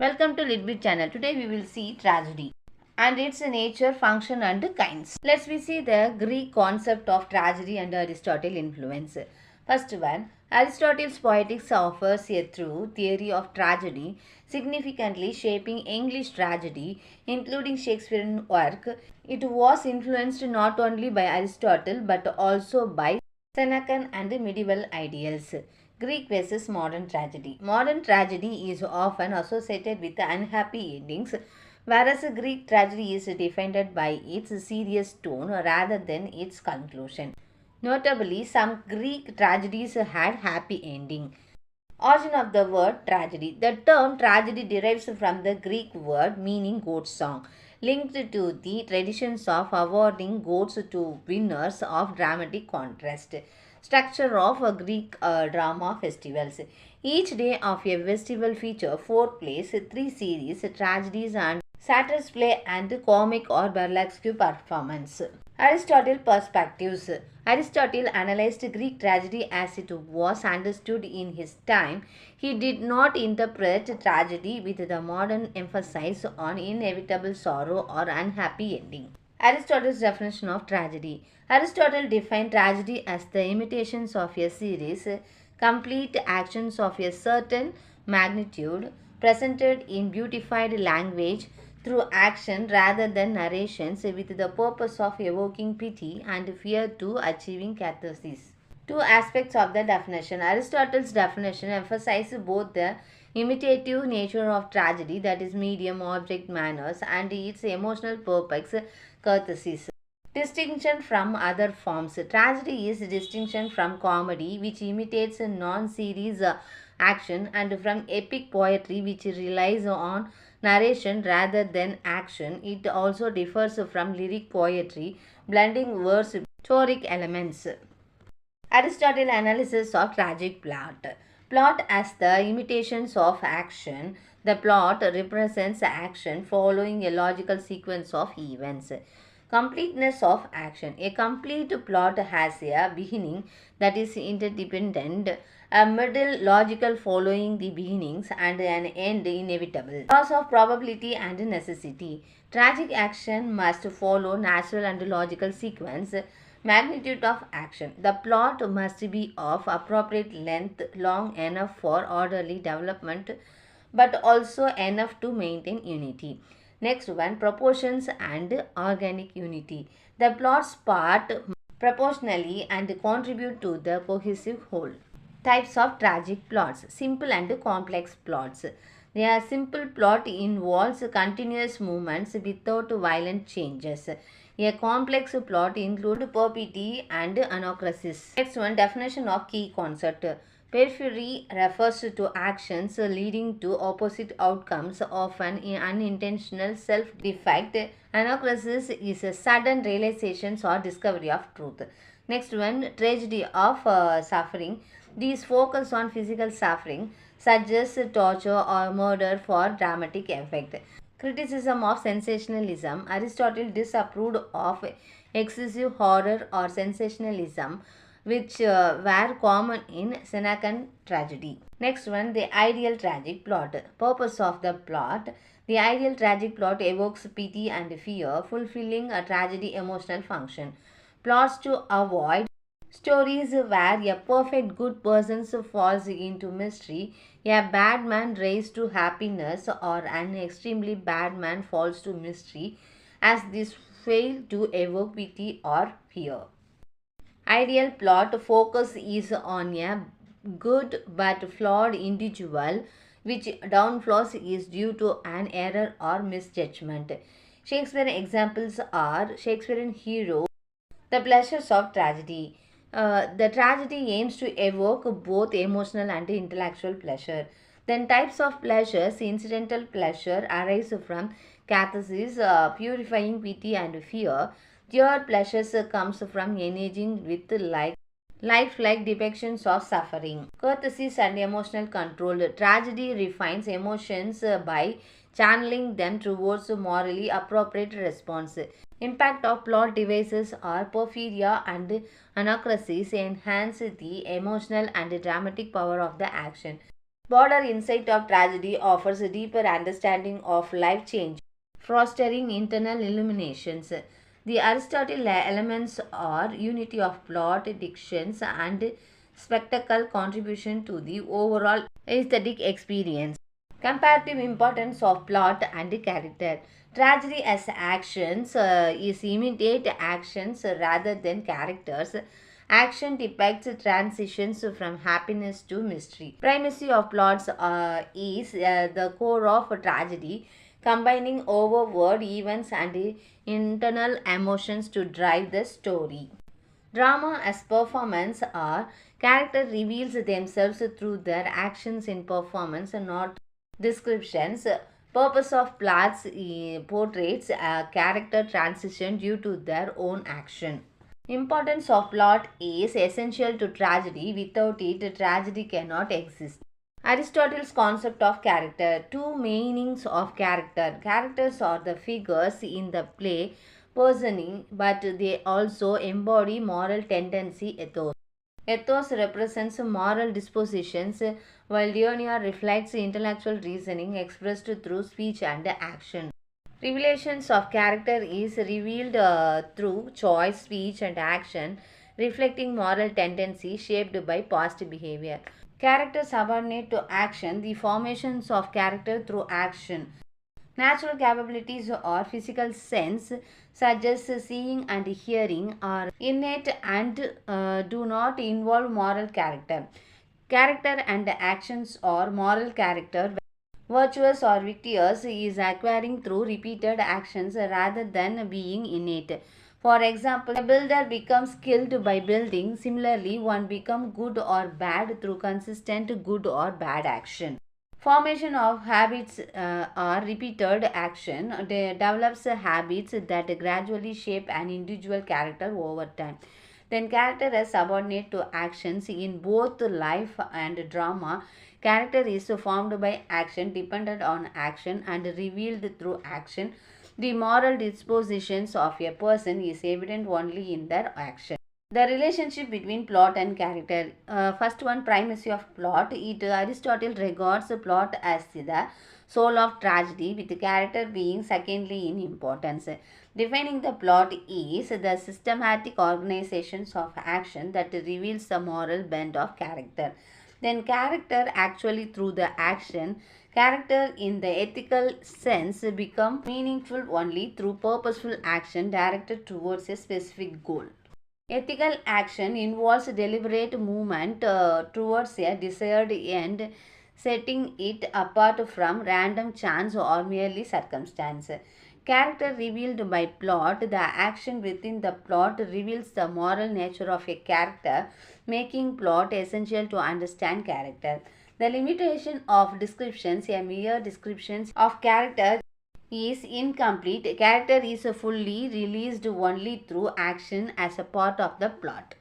Welcome to Litbit channel. Today we will see tragedy and its nature, function and kinds. Let's we see the Greek concept of tragedy and Aristotle influence. First one, Aristotle's Poetics offers a true theory of tragedy, significantly shaping English tragedy, including Shakespearean work. It was influenced not only by Aristotle but also by Seneca and medieval ideals. Greek versus modern tragedy. Modern tragedy is often associated with unhappy endings, whereas Greek tragedy is defined by its serious tone rather than its conclusion. Notably, some Greek tragedies had happy ending. Origin of the word tragedy. The term tragedy derives from the Greek word meaning goat song, linked to the traditions of awarding goats to winners of dramatic contrast. Structure of a Greek drama festivals. Each day of a festival feature 4 plays, 3 series, tragedies and satyrs play and comic or burlesque performance. Aristotle perspectives. Aristotle analyzed Greek tragedy as it was understood in his time. He did not interpret tragedy with the modern emphasis on inevitable sorrow or unhappy ending. Aristotle's definition of tragedy. Aristotle defined tragedy as the imitations of a series, complete actions of a certain magnitude, presented in beautified language through action rather than narrations, with the purpose of evoking pity and fear to achieving catharsis. Two aspects of the definition. Aristotle's definition emphasizes both the imitative nature of tragedy, that is medium object manners, and its emotional purpose, catharsis. Distinction from other forms. Tragedy is distinction from comedy, which imitates a non-series action, and from epic poetry, which relies on narration rather than action. It also differs from lyric poetry, blending verse with rhetoric elements. Aristotle analysis of tragic plot. Plot as the imitations of action. The plot represents action following a logical sequence of events. Completeness of action. A complete plot has a beginning that is interdependent, a middle logical following the beginnings, and an end inevitable. Laws of probability and necessity. Tragic action must follow natural and logical sequence. Magnitude of action. The plot must be of appropriate length, long enough for orderly development, but also enough to maintain unity. Next one, proportions and organic unity. The plots part proportionally and contribute to the cohesive whole. Types of tragic plots. Simple and complex plots. A simple plot involves continuous movements without violent changes. A complex plot includes perpetuity and anachrosis. Next one, definition of key concept. Periphery refers to actions leading to opposite outcomes, often in unintentional self-defect. Anachrosis is a sudden realization or discovery of truth. Next one, tragedy of suffering. These focus on physical suffering, such as torture or murder for dramatic effect. Criticism of sensationalism. Aristotle disapproved of excessive horror or sensationalism, which were common in Senecan tragedy. Next one, the ideal tragic plot. Purpose of the plot. The ideal tragic plot evokes pity and fear, fulfilling a tragedy emotional function. Plots to avoid stories where a perfect good person falls into mystery, a bad man raised to happiness, or an extremely bad man falls to mystery, as this fail to evoke pity or fear. Ideal plot focus is on a good but flawed individual, which downfalls is due to an error or misjudgment. Shakespearean examples are Shakespearean hero. The pleasures of tragedy. The tragedy aims to evoke both emotional and intellectual pleasure. Then types of pleasures. Incidental pleasure arise from catharsis, purifying pity and fear. Pure pleasures comes from engaging with lifelike depictions of suffering. Catharsis and emotional control. Tragedy refines emotions by channeling them towards a morally appropriate response. Impact of plot devices or porphyria and anachrosis enhance the emotional and dramatic power of the action. Broader insight of tragedy offers a deeper understanding of life change, fostering internal illuminations. The Aristotle elements are unity of plot, dictions, and spectacle contribution to the overall aesthetic experience. Comparative importance of plot and character. Tragedy as actions is imitate actions rather than characters. Action depicts transitions from happiness to mystery. Primacy of plots is the core of a tragedy, combining overword events and internal emotions to drive the story. Drama as performance or character reveals themselves through their actions in performance and not descriptions. Purpose of plots portrays a character transition due to their own action. Importance of plot is essential to tragedy. Without it, tragedy cannot exist. Aristotle's concept of character. Two meanings of character. Characters are the figures in the play personing, but they also embody moral tendency ethos. Ethos represents moral dispositions, while Dionia reflects intellectual reasoning expressed through speech and action. Revelations of character is revealed through choice, speech, and action, reflecting moral tendency shaped by past behavior. Character subordinate to action, the formations of character through action. Natural capabilities or physical sense, such as seeing and hearing, are innate and do not involve moral character. Character and actions or moral character, virtuous or victorious, is acquiring through repeated actions rather than being innate. For example, a builder becomes skilled by building. Similarly, one becomes good or bad through consistent good or bad action. Formation of habits or repeated action develops habits that gradually shape an individual character over time. Then character is subordinate to actions in both life and drama. Character is formed by action, dependent on action, and revealed through action. The moral dispositions of a person is evident only in their action. The relationship between plot and character. First one, primacy of plot. Aristotle regards the plot as the soul of tragedy, with the character being secondly in importance. Defining the plot is the systematic organizations of action that reveals the moral bent of character. Then character actually through the action. Character in the ethical sense become meaningful only through purposeful action directed towards a specific goal. Ethical action involves deliberate movement towards a desired end, setting it apart from random chance or merely circumstance. Character revealed by plot. The action within the plot reveals the moral nature of a character, making plot essential to understand character. The limitation of descriptions. A mere description of character is incomplete. Character is fully released only through action as a part of the plot.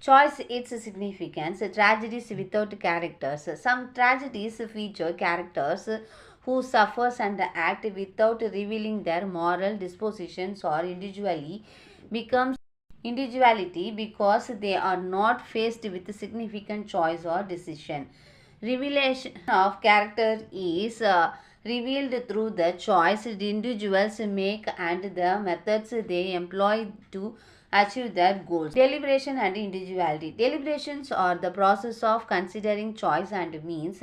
Choice its significance. Tragedies without characters. Some tragedies feature characters who suffers and act without revealing their moral dispositions or becomes individuality because they are not faced with significant choice or decision. Revelation of character is revealed through the choice the individuals make and the methods they employ to achieve their goals. Deliberation and individuality. Deliberations are the process of considering choice and means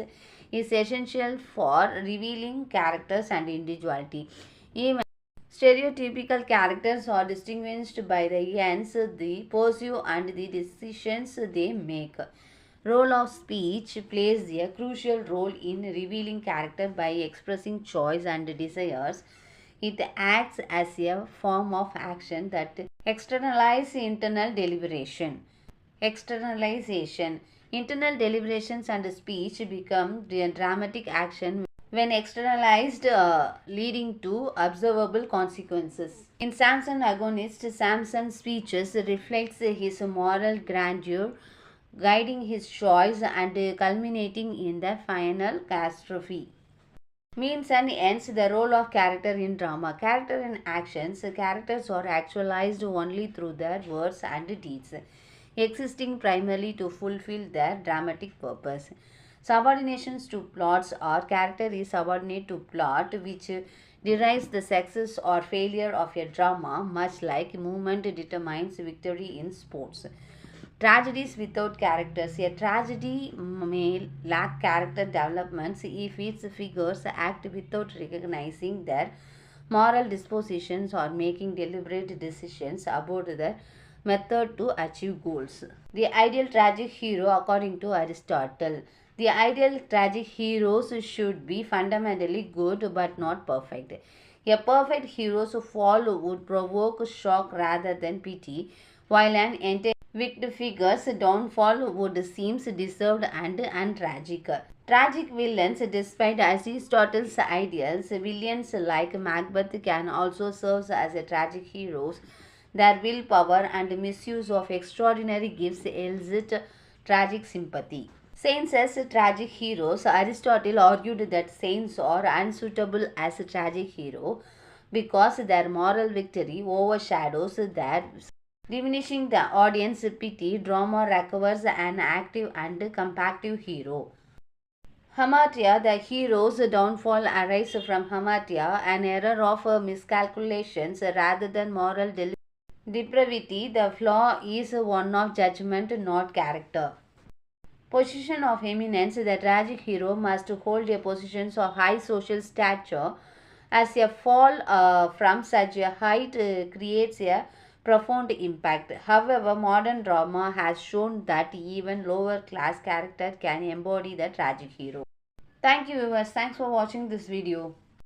is essential for revealing characters and individuality. Even stereotypical characters are distinguished by the ends they pursue and the decisions they make. Role of speech plays a crucial role in revealing character by expressing choice and desires. It acts as a form of action that externalizes internal deliberation. Externalization. Internal deliberations and speech become dramatic action when externalized, leading to observable consequences. In Samson Agonist, Samson's speeches reflects his moral grandeur, guiding his choice and culminating in the final catastrophe. Means and ends. The role of character in drama. Character in actions. Characters are actualized only through their words and deeds, existing primarily to fulfill their dramatic purpose. Subordinations to plots or character is subordinate to plot, which derives the success or failure of a drama, much like movement determines victory in sports. Tragedies without characters. A tragedy may lack character developments if its figures act without recognizing their moral dispositions or making deliberate decisions about the method to achieve goals. The ideal tragic hero, according to Aristotle. The ideal tragic heroes should be fundamentally good but not perfect. A perfect hero's fall would provoke shock rather than pity, while an entire wicked figure's downfall would seem deserved and untragic. Tragic villains, despite Aristotle's ideals, villains like Macbeth can also serve as a tragic heroes. Their willpower and misuse of extraordinary gifts elicit tragic sympathy. Saints as tragic heroes. Aristotle argued that saints are unsuitable as a tragic hero because their moral victory overshadows theirs, diminishing the audience pity. Drama requires an active and compactive hero. Hamartia, the hero's downfall arises from hamartia, an error of miscalculations rather than moral depravity. The flaw is one of judgment, not character. Position of eminence. The tragic hero must hold a position of high social stature, as a fall from such a height creates a profound impact. However, modern drama has shown that even lower class character can embody the tragic hero. Thank you viewers. Thanks for watching this video.